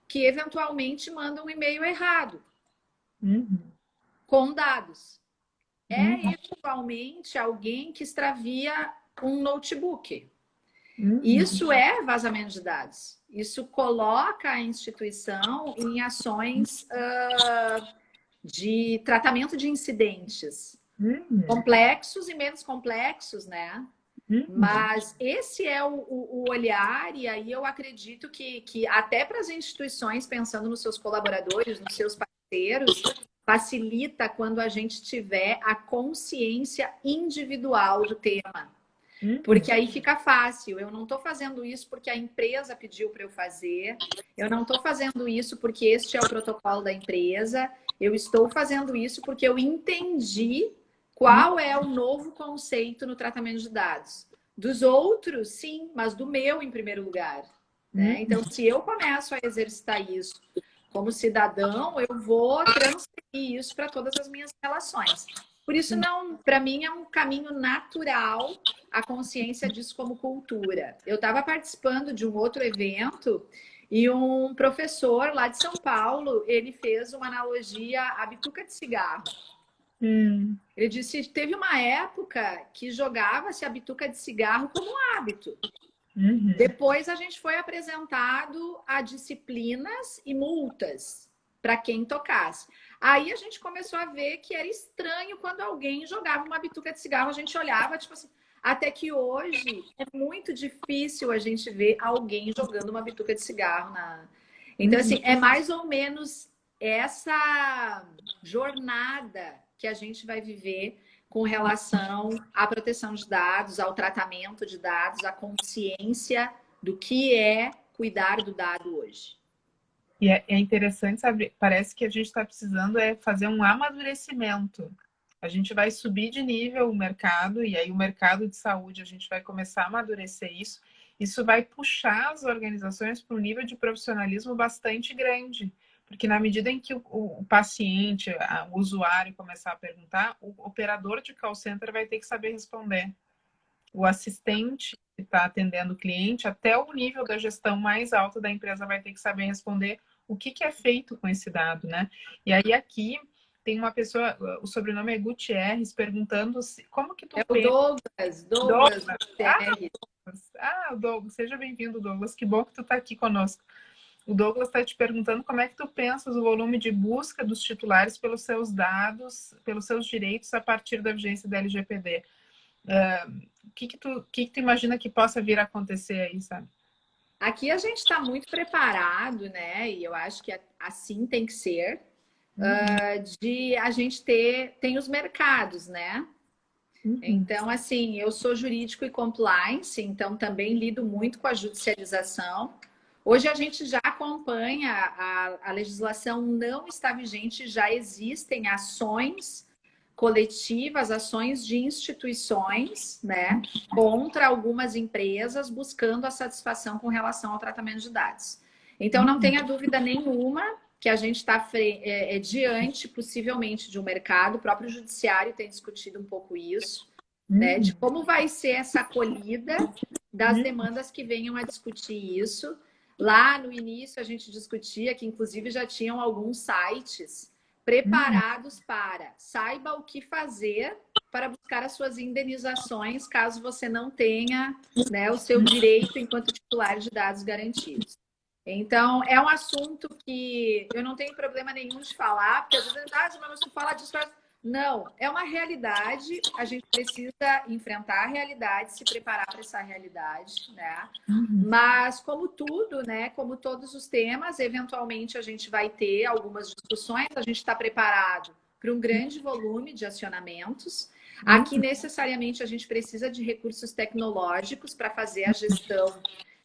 S2: que eventualmente manda um e-mail errado com dados. É eventualmente alguém que extravia um notebook. Isso é vazamento de dados. Isso coloca a instituição em ações de tratamento de incidentes complexos e menos complexos, né? Mas esse é o olhar, e aí eu acredito que até para as instituições, pensando nos seus colaboradores, nos seus parceiros, facilita quando a gente tiver a consciência individual do tema. Porque aí fica fácil. Eu não estou fazendo isso porque a empresa pediu para eu fazer. Eu não estou fazendo isso porque este é o protocolo da empresa. Eu estou fazendo isso porque eu entendi qual é o novo conceito no tratamento de dados. Dos outros, sim, mas do meu em primeiro lugar, né? Então, se eu começo a exercitar isso como cidadão, eu vou transferir isso para todas as minhas relações. Por isso, não, para mim, é um caminho natural a consciência disso como cultura. Eu estava participando de um outro evento e um professor lá de São Paulo, ele fez uma analogia à bituca de cigarro. Ele disse que teve uma época que jogava-se a bituca de cigarro como um hábito. Depois a gente foi apresentado a disciplinas e multas para quem tocasse. Aí a gente começou a ver que era estranho quando alguém jogava uma bituca de cigarro, a gente olhava, tipo assim, até que hoje é muito difícil a gente ver alguém jogando uma bituca de cigarro Então, assim, é mais ou menos essa jornada que a gente vai viver com relação à proteção de dados, ao tratamento de dados, à consciência do que é cuidar do dado hoje.
S1: E é interessante, sabe? Parece que a gente está precisando fazer um amadurecimento. A gente vai subir de nível o mercado, e aí o mercado de saúde, a gente vai começar a amadurecer isso. Isso vai puxar as organizações para um nível de profissionalismo bastante grande. Porque na medida em que o paciente, o usuário começar a perguntar, o operador de call center vai ter que saber responder. O assistente que está atendendo o cliente, até o nível da gestão mais alta da empresa vai ter que saber responder o que é feito com esse dado, né? E aí aqui tem uma pessoa, o sobrenome é Gutierrez, perguntando como que tu
S2: o Douglas Gutierrez.
S1: Douglas, seja bem-vindo, Douglas, que bom que tu está aqui conosco. O Douglas está te perguntando como é que tu pensas o volume de busca dos titulares pelos seus dados, pelos seus direitos a partir da vigência da LGPD. O que tu imagina que possa vir a acontecer aí, sabe?
S2: Aqui a gente está muito preparado, né? E eu acho que assim tem que ser, de a gente tem os mercados, né? Então, assim, eu sou jurídico e compliance, então também lido muito com a judicialização. Hoje a gente já acompanha, a legislação não está vigente, já existem ações coletivas, ações de instituições, né, contra algumas empresas buscando a satisfação com relação ao tratamento de dados. Então, não tenha dúvida nenhuma que a gente está diante, possivelmente, de um mercado. O próprio judiciário tem discutido um pouco isso, né, de como vai ser essa acolhida das demandas que venham a discutir isso. Lá no início a gente discutia que, inclusive, já tinham alguns sites preparados para saiba o que fazer para buscar as suas indenizações caso você não tenha, né, o seu direito enquanto titular de dados garantidos. Então, é um assunto que eu não tenho problema nenhum de falar, porque às vezes, mas você fala disso, Não, é uma realidade, a gente precisa enfrentar a realidade, se preparar para essa realidade, né? Mas como tudo, né? Como todos os temas, eventualmente a gente vai ter algumas discussões, a gente está preparado para um grande volume de acionamentos. Aqui, necessariamente, a gente precisa de recursos tecnológicos para fazer a gestão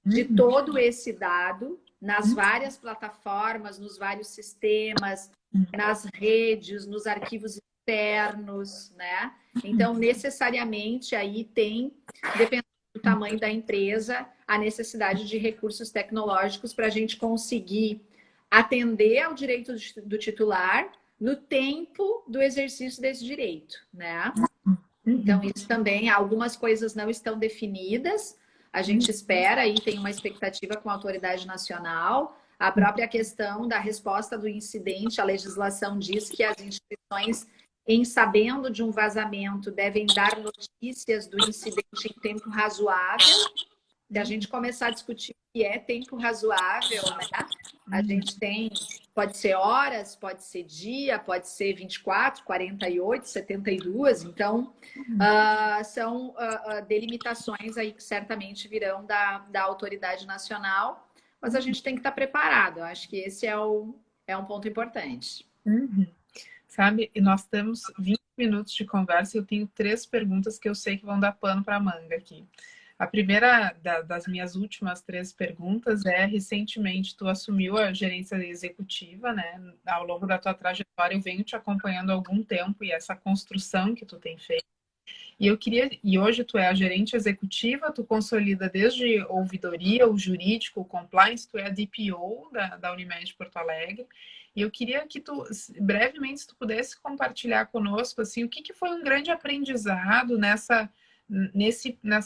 S2: de todo esse dado nas várias plataformas, nos vários sistemas, nas redes, nos arquivos externos, né? Então, necessariamente, aí tem, dependendo do tamanho da empresa, a necessidade de recursos tecnológicos para a gente conseguir atender ao direito do titular no tempo do exercício desse direito, né? Então, isso também, algumas coisas não estão definidas, a gente espera e tem uma expectativa com a autoridade nacional. A própria questão da resposta do incidente, a legislação diz que as instituições, em sabendo de um vazamento, devem dar notícias do incidente em tempo razoável. Se a gente começar a discutir o que é tempo razoável, né? A gente tem, pode ser horas, pode ser dia, pode ser 24, 48, 72. Então, são delimitações aí que certamente virão da autoridade nacional, mas a gente tem que estar preparado. Eu acho que esse é um ponto importante.
S1: Sabe, e nós temos 20 minutos de conversa e eu tenho 3 perguntas que eu sei que vão dar pano para manga aqui. A primeira das minhas últimas 3 perguntas é: recentemente tu assumiu a gerência executiva, né? Ao longo da tua trajetória eu venho te acompanhando há algum tempo e essa construção que tu tem feito. E hoje tu é a gerente executiva, tu consolida desde ouvidoria, o jurídico, o compliance, tu é a DPO da Unimed Porto Alegre. E eu queria que tu, brevemente, se tu pudesse compartilhar conosco, assim, o que foi um grande aprendizado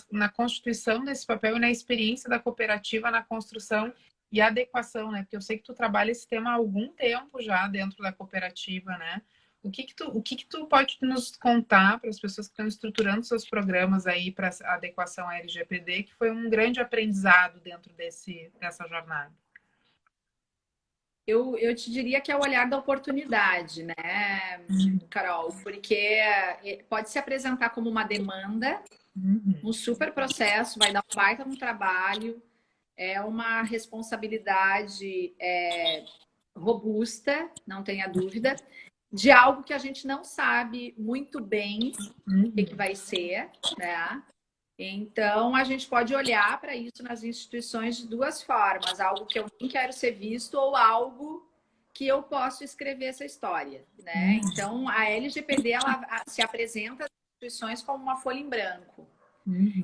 S1: na constituição desse papel e na experiência da cooperativa na construção e adequação, né? Porque eu sei que tu trabalha esse tema há algum tempo já dentro da cooperativa, né? O que tu pode nos contar para as pessoas que estão estruturando seus programas aí para a adequação à LGPD, que foi um grande aprendizado dentro dessa jornada?
S2: Eu te diria que é o olhar da oportunidade, né, Carol? Porque pode se apresentar como uma demanda, um super processo, vai dar um baita no trabalho, é uma responsabilidade robusta, não tenha dúvida, de algo que a gente não sabe muito bem o que vai ser, né? Então, a gente pode olhar para isso nas instituições de duas formas: algo que eu nem quero ser visto ou algo que eu posso escrever essa história, né? Então, a LGPD ela se apresenta às instituições como uma folha em branco,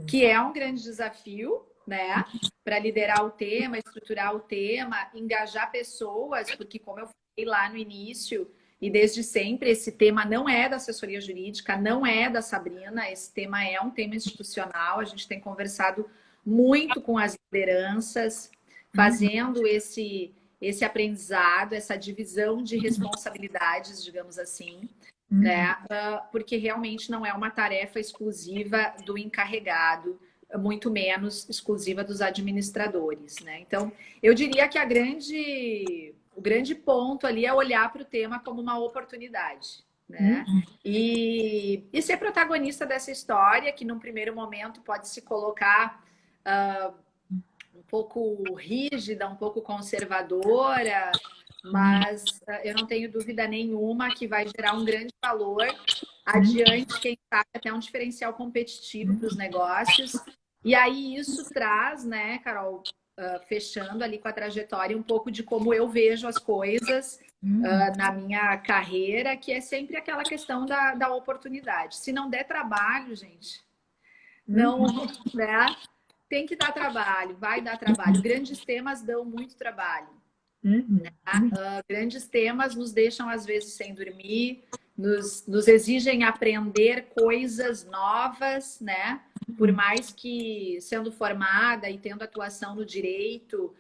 S2: que é um grande desafio, né? Para liderar o tema, estruturar o tema, engajar pessoas, porque, como eu falei lá no início, e desde sempre, esse tema não é da assessoria jurídica, não é da Sabrina, esse tema é um tema institucional. A gente tem conversado muito com as lideranças, fazendo esse aprendizado, essa divisão de responsabilidades, digamos assim, né? Porque realmente não é uma tarefa exclusiva do encarregado, muito menos exclusiva dos administradores, né? Então, eu diria que o grande ponto ali é olhar para o tema como uma oportunidade, né? E ser protagonista dessa história, que num primeiro momento pode se colocar um pouco rígida, um pouco conservadora, mas eu não tenho dúvida nenhuma que vai gerar um grande valor adiante, quem sabe até um diferencial competitivo para os negócios. E aí isso traz, né, Carol, fechando ali com a trajetória, um pouco de como eu vejo as coisas na minha carreira, que é sempre aquela questão da oportunidade. Se não der trabalho, gente, não, né? Tem que dar trabalho, vai dar trabalho. Grandes temas dão muito trabalho. Grandes temas nos deixam, às vezes, sem dormir, nos exigem aprender coisas novas, né? Por mais que, sendo formada e tendo atuação no direito,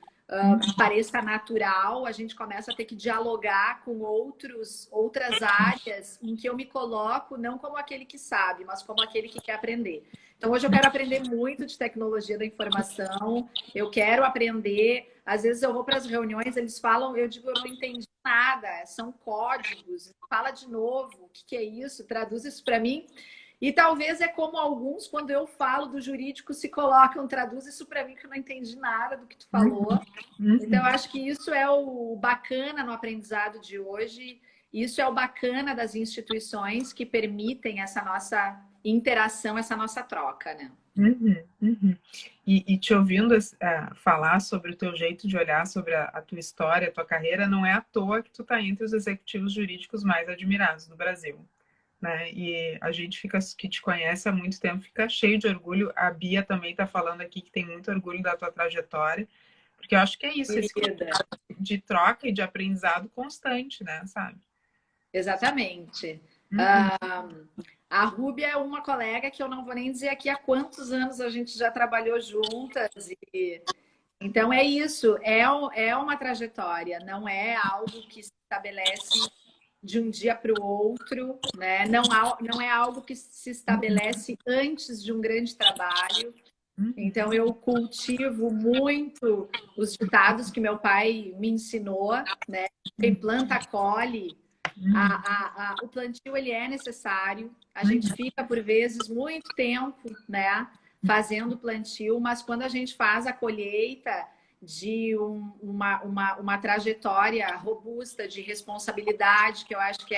S2: pareça natural, a gente começa a ter que dialogar com outras áreas em que eu me coloco não como aquele que sabe, mas como aquele que quer aprender. Então, hoje eu quero aprender muito de tecnologia da informação, eu quero aprender. Às vezes eu vou para as reuniões, eles falam, eu digo, eu não entendi nada, são códigos, fala de novo, o que é isso? Traduz isso para mim. E talvez é como alguns, quando eu falo do jurídico, se colocam, traduz isso para mim, que eu não entendi nada do que tu falou. Então, eu acho que isso é o bacana no aprendizado de hoje, isso é o bacana das instituições que permitem essa nossa interação, essa nossa troca, né?
S1: E te ouvindo falar sobre o teu jeito de olhar sobre a tua história, a tua carreira, não é à toa que tu tá entre os executivos jurídicos mais admirados do Brasil, né? E a gente que te conhece há muito tempo fica cheio de orgulho. A Bia também está falando aqui que tem muito orgulho da tua trajetória, porque eu acho que é isso, esse de troca e de aprendizado constante, né? Sabe?
S2: Exatamente. A Rúbia é uma colega que eu não vou nem dizer aqui há quantos anos a gente já trabalhou juntas. Então é isso, é uma trajetória, não é algo que se estabelece de um dia para o outro, né? Não é algo que se estabelece antes de um grande trabalho. Então, eu cultivo muito os ditados que meu pai me ensinou, né? Quem planta, colhe. O plantio, ele é necessário. A gente fica, por vezes, muito tempo, né? Fazendo plantio, mas quando a gente faz a colheita de uma trajetória robusta de responsabilidade, que eu acho que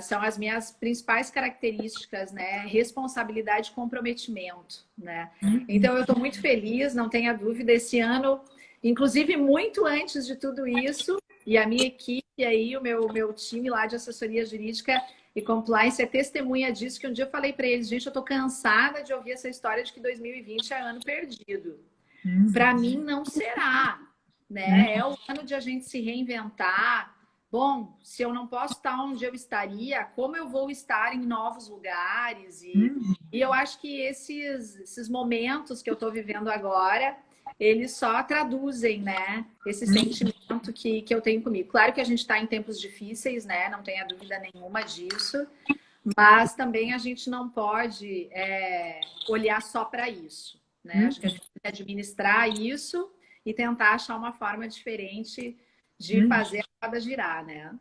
S2: são as minhas principais características, né? Responsabilidade e comprometimento, né? Então, eu estou muito feliz, não tenha dúvida, esse ano, inclusive muito antes de tudo isso, e a minha equipe aí, o meu time lá de assessoria jurídica e compliance é testemunha disso, que um dia eu falei para eles, gente, eu estou cansada de ouvir essa história de que 2020 é ano perdido. Para mim, não será, né? É o ano de a gente se reinventar. Bom, se eu não posso estar onde eu estaria, como eu vou estar em novos lugares? E eu acho que esses momentos que eu estou vivendo agora, eles só traduzem, né? Esse sentimento que eu tenho comigo. Claro que a gente está em tempos difíceis, né? Não tenha dúvida nenhuma disso. Mas também a gente não pode olhar só para isso, né? Acho que a gente tem que administrar isso e tentar achar uma forma diferente de fazer a roda girar, né?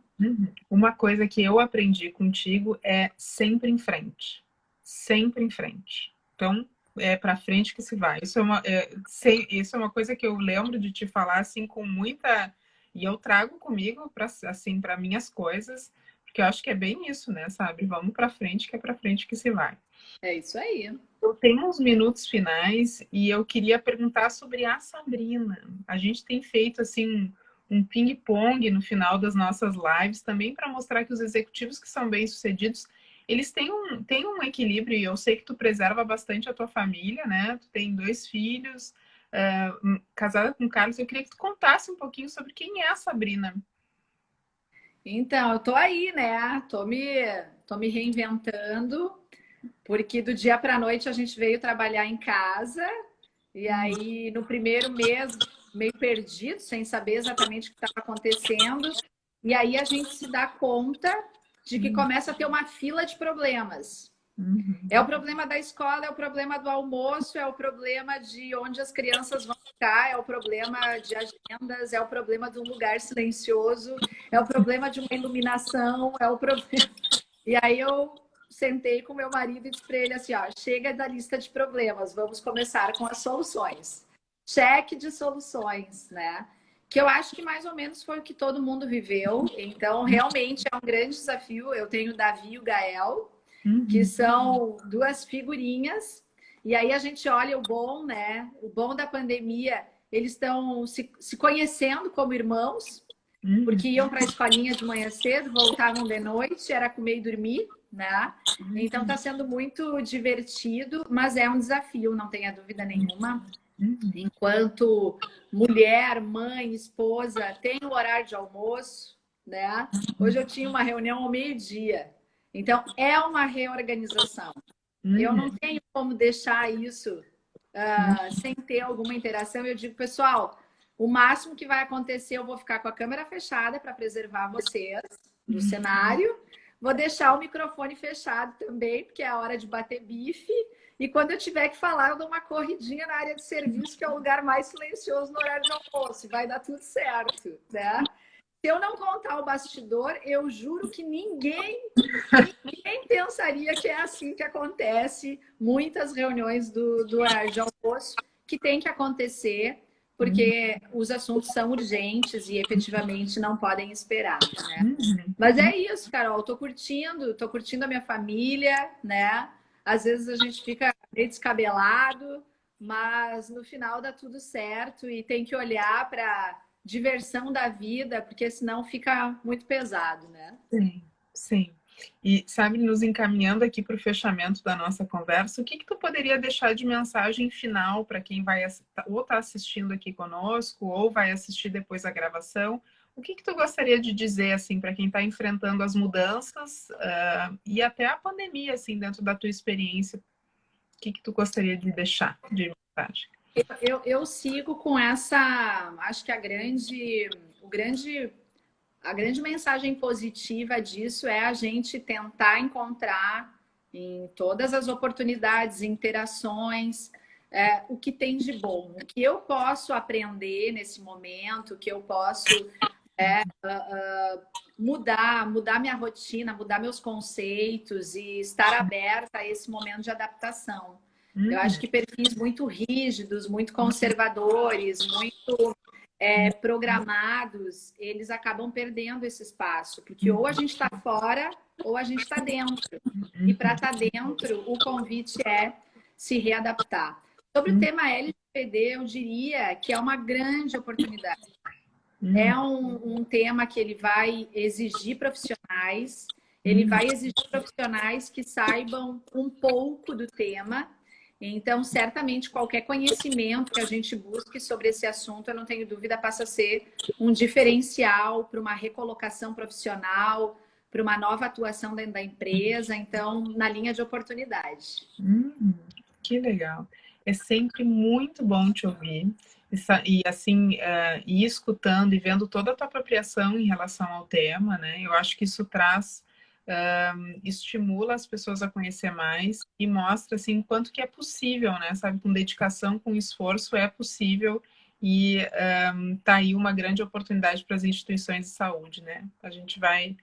S1: Uma coisa que eu aprendi contigo é sempre em frente. Sempre em frente. Então, é para frente que se vai. Isso é uma coisa que eu lembro de te falar assim com muita... E eu trago comigo para minhas coisas, porque eu acho que é bem isso, né, sabe? Vamos para frente, que é para frente que se vai.
S2: É isso aí.
S1: Eu tenho uns minutos finais e eu queria perguntar sobre a Sabrina. A gente tem feito assim um ping-pong no final das nossas lives também para mostrar que os executivos que são bem-sucedidos, eles têm um equilíbrio, e eu sei que tu preserva bastante a tua família, né? Tu tem 2 filhos, casada com o Carlos. Eu queria que tu contasse um pouquinho sobre quem é a Sabrina.
S2: Então, eu tô aí, né? Tô me reinventando, porque do dia para a noite a gente veio trabalhar em casa, e aí no primeiro mês, meio perdido, sem saber exatamente o que estava acontecendo, e aí a gente se dá conta de que começa a ter uma fila de problemas. É o problema da escola, é o problema do almoço, é o problema de onde as crianças vão ficar, é o problema de agendas, é o problema de um lugar silencioso, é o problema de uma iluminação, é o problema... E aí eu sentei com meu marido e disse para ele assim, ó, chega da lista de problemas, vamos começar com as soluções. Cheque de soluções, né? Que eu acho que mais ou menos foi o que todo mundo viveu. Então, realmente é um grande desafio. Eu tenho o Davi e o Gael, que são 2 figurinhas. E aí a gente olha o bom, né? O bom da pandemia, eles estão se conhecendo como irmãos, porque iam para a escolinha de manhã cedo, voltavam de noite, era comer e dormir, né? Então está sendo muito divertido, mas é um desafio, não tenha dúvida nenhuma. Enquanto mulher, mãe, esposa, tem o horário de almoço, né? Hoje eu tinha uma reunião ao meio-dia. Então, é uma reorganização. Eu não tenho como deixar isso sem ter alguma interação. Eu digo, pessoal, o máximo que vai acontecer, eu vou ficar com a câmera fechada para preservar vocês do cenário, Vou deixar o microfone fechado também, porque é a hora de bater bife. E quando eu tiver que falar, eu dou uma corridinha na área de serviço, que é o lugar mais silencioso no horário de almoço. Vai dar tudo certo, né? Se eu não contar o bastidor, eu juro que ninguém pensaria que é assim que acontece muitas reuniões do horário de almoço, que tem que acontecer, porque os assuntos são urgentes e efetivamente não podem esperar, né? Mas é isso, Carol, tô curtindo a minha família, né? Às vezes a gente fica meio descabelado, mas no final dá tudo certo e tem que olhar para diversão da vida, porque senão fica muito pesado, né?
S1: Sim, sim. E, sabe, nos encaminhando aqui para o fechamento da nossa conversa, o que que tu poderia deixar de mensagem final para quem vai ou está assistindo aqui conosco, ou vai assistir depois a gravação? O que que tu gostaria de dizer, assim, para quem está enfrentando as mudanças, e até a pandemia, assim, dentro da tua experiência? O que que tu gostaria de deixar de mensagem?
S2: Eu sigo com essa, acho que a grande mensagem positiva disso é a gente tentar encontrar em todas as oportunidades, interações, o que tem de bom, o que eu posso aprender nesse momento, o que eu posso mudar minha rotina, mudar meus conceitos e estar aberta a esse momento de adaptação. Eu acho que perfis muito rígidos, muito conservadores, muito programados, eles acabam perdendo esse espaço, porque ou a gente está fora ou a gente está dentro. E para estar dentro, o convite é se readaptar. Sobre o tema LGPD, eu diria que é uma grande oportunidade. É um tema que ele vai exigir profissionais, ele vai exigir profissionais que saibam um pouco do tema. Então, certamente, qualquer conhecimento que a gente busque sobre esse assunto, eu não tenho dúvida, passa a ser um diferencial para uma recolocação profissional, para uma nova atuação dentro da empresa. Então, na linha de oportunidade.
S1: Que legal. É sempre muito bom te ouvir. E assim, e escutando e vendo toda a tua apropriação em relação ao tema, né? Eu acho que isso traz, estimula as pessoas a conhecer mais e mostra, assim, quanto que é possível, né? Sabe, com dedicação, com esforço, é possível e tá aí uma grande oportunidade para as instituições de saúde, né? A gente vai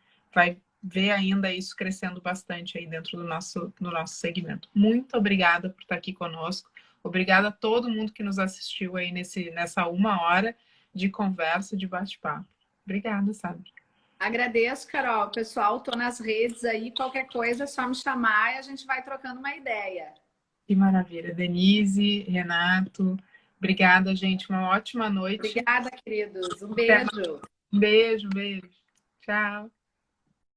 S1: ver ainda isso crescendo bastante aí dentro do nosso segmento. Muito obrigada por estar aqui conosco. Obrigada a todo mundo que nos assistiu aí nessa 1 hora de conversa, de bate-papo. Obrigada, Sandra.
S2: Agradeço, Carol. Pessoal, estou nas redes aí. Qualquer coisa é só me chamar e a gente vai trocando uma ideia.
S1: Que maravilha. Denise, Renato, obrigada, gente. Uma ótima noite.
S2: Obrigada, queridos. Um beijo.
S1: Beijo, beijo. Tchau.